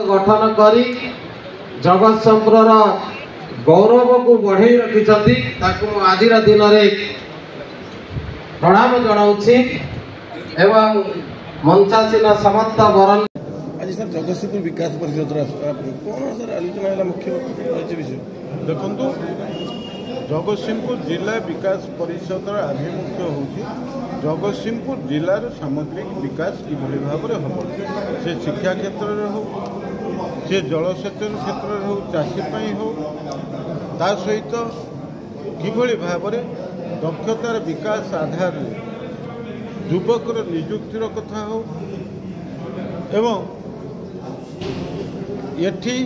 गठन करी जगतसिंहपुर गौरव को बढ़ई रखिंट आज दिन में प्रणाम जनाऊँगी एवं मंचासीन समस्त बरन आज सर जगतसिंहपुर विकास परिषद कौन सर आलोचना है मुख्य विषय देखु जगतसिंहपुर जिला विकास परिषद आभिमुख्य हूँ जगतसिंहपुर जिलार सामग्रिक विकास किभली भाव में हम से शिक्षा क्षेत्र में हो से जलसेचन क्षेत्र में हो चाषी हो ता सहित किभली भाव में दक्षतार विकास आधार युवकर निजुक्तिर कथा हो एवं एठी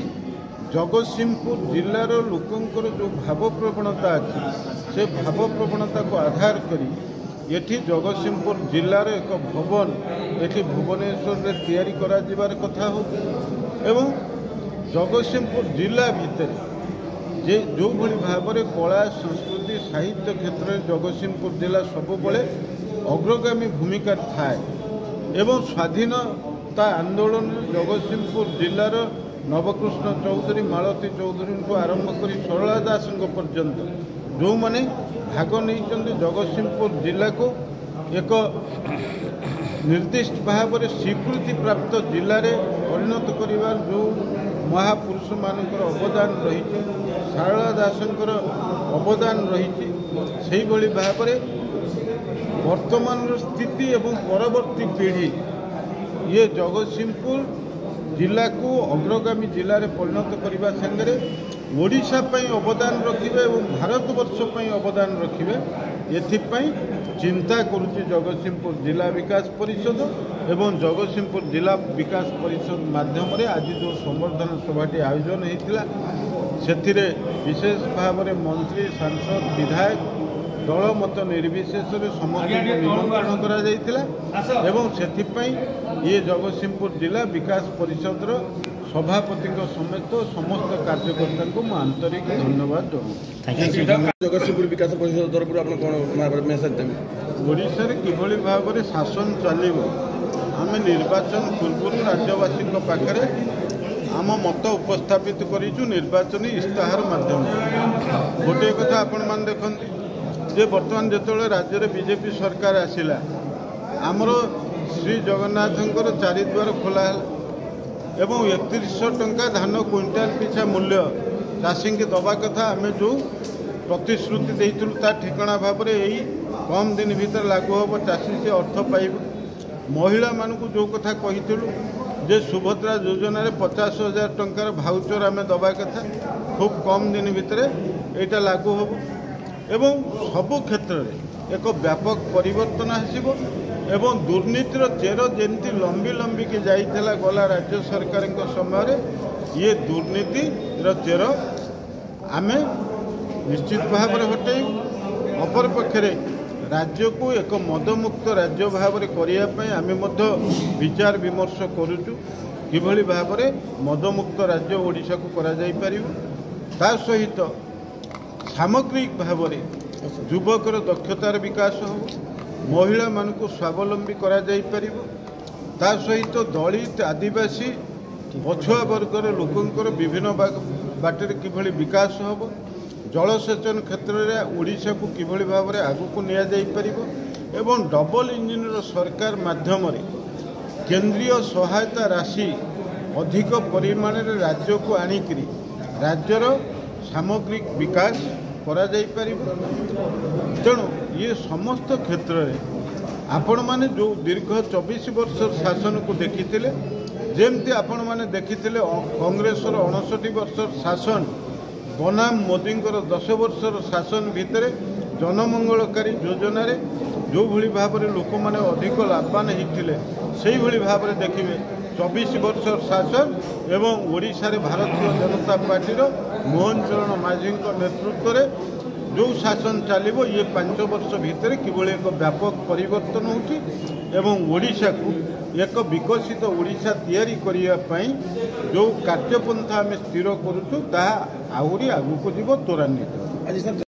जगतसिंहपुर जिलार लोकंकर जो भाव प्रवणता अच्छी से भाव प्रवणता को आधार करी एठी जगतसिंहपुर जिलार एक भवन एठी भुवनेश्वर में तैयारी करा जिबार कथा हो एवं जगतसिंहपुर जिला भितर जे जो भली भाव में कला संस्कृति साहित्य क्षेत्र में जगतसिंहपुर जिला सबुबले अग्रगामी भूमिका थाए एवं स्वाधीनता आंदोलन जगतसिंहपुर जिलार नवकृष्ण चौधरी मालती चौधरी को आरंभ कर सरला दास पर्यंत जो माने भाग नहीं जगतसिंहपुर जिला को एक निर्दिष्ट भाव में स्वीकृति प्राप्त जिले में परिणत कर जो महापुरुष मानकर अवदान रही सारला दासंकर अवदान रही से भाव में वर्तमान स्थिति एवं परवर्ती पीढ़ी ये जगतसिंहपुर जिला को अग्रगामी जिले में परिणत करने संगे ओडिशा पई अवदान रखिबे और भारतवर्ष पई अवदान रखिबे एथिपाई चिंता करुच्ची जगतसिंहपुर जिला विकास परिषद एवं जगतसिंहपुर जिला विकास परिषद माध्यम आज जो संवर्धन सभाटी आयोजन होता से विशेष भाव में मंत्री सांसद विधायक दल मत निर्विशेष समस्त निमंत्रण करा ये जगतसिंहपुर जिला विकास परिषद सभापति समेत समस्त कार्यकर्ता को मैं आंतरिक धन्यवाद दूँ। जगतसिंहपुर विकास परिषद तरफ आप कौन मेसेज देंगे ओडिशा रे किभली भाव में शासन चलो आम निर्वाचन पूर्व राज्यवासी पाखे आम मत उपस्थापित करूँ निर्वाचन इस्ताहार माध्यम गोटे कथा आपण मैंने देखते जे बर्तमान जो राज्य में बीजेपी सरकार आसला आमर श्री जगन्नाथंकर चारिद्वार खोला एवं 3100 टंका धान क्विंटाल पिछा मूल्य चाषी की दबा कथा आम जो प्रतिश्रुति देइथुलु ता ठिकाना भाव में यही कम दिन भीतर लागू हम चाषी से अर्थ पाइब महिला मानू जो कथा कहीलु जे सुभद्रा योजना 50,000 टंकार भाउचर आम दबा कथा खूब कम दिन भितर यहाँ लागू हम एवं सबु क्षेत्र में एक व्यापक परिवर्तन आसब एवं दुर्नीतिर चेर जमी लंबी लंबी की जाइला गला राज्य सरकार समय ये दुर्नीतिर चेर आम निश्चित भाव में हटाई अपर पक्षे राज्य को एक मदमुक्त राज्य भाव में करने आम विचार विमर्श करुचु किभली भाव में मदमुक्त राज्य ओडिशा को करा जाई परिबो ता सहित सामग्रिक भाव में युवकर दक्षतार विकास हो महिला मानू स्वावलंबी करा जाई परिबो ता सहित दलित आदिवासी पछुआ वर्गर लोकंकर विभिन्न बाटर किभली विकास हो जलसेचन क्षेत्र में ओडिशा को किभली भाव में आगू निया जाई परिबो एवं डबल इंजिन सरकार माध्यम केंद्रीय सहायता राशि अधिक परिमाण राज्य को आनिकरी राज्यर सामग्रिक विकास करा जाई परिबो तेणु ये समस्त क्षेत्र में आपण माने जो दीर्घ 24 वर्ष शासन को देखिथिले जेमती आपण माने देखिथिले कांग्रेस 59 वर्ष शासन बनाम मोदी 10 वर्ष शासन भितर जनमंगलकारी योजना रे जो भली भाव में लोक माने अधिक लाभवान होते से भली भाव में देखिए 24 वर्ष शासन एवं ओडिशा रे भारतीय जनता पार्टी मोहन चरण माझी नेतृत्व में जो शासन चलो ये 5 वर्ष भितर किभली एक व्यापक परिवर्तन होची ओडिशा को एक विकसित ओडिशा तैयारी करने जो कार्यपंथा आम स्थिर करुचु ताहा आहुरी आगू को जीव त्वरान्वित।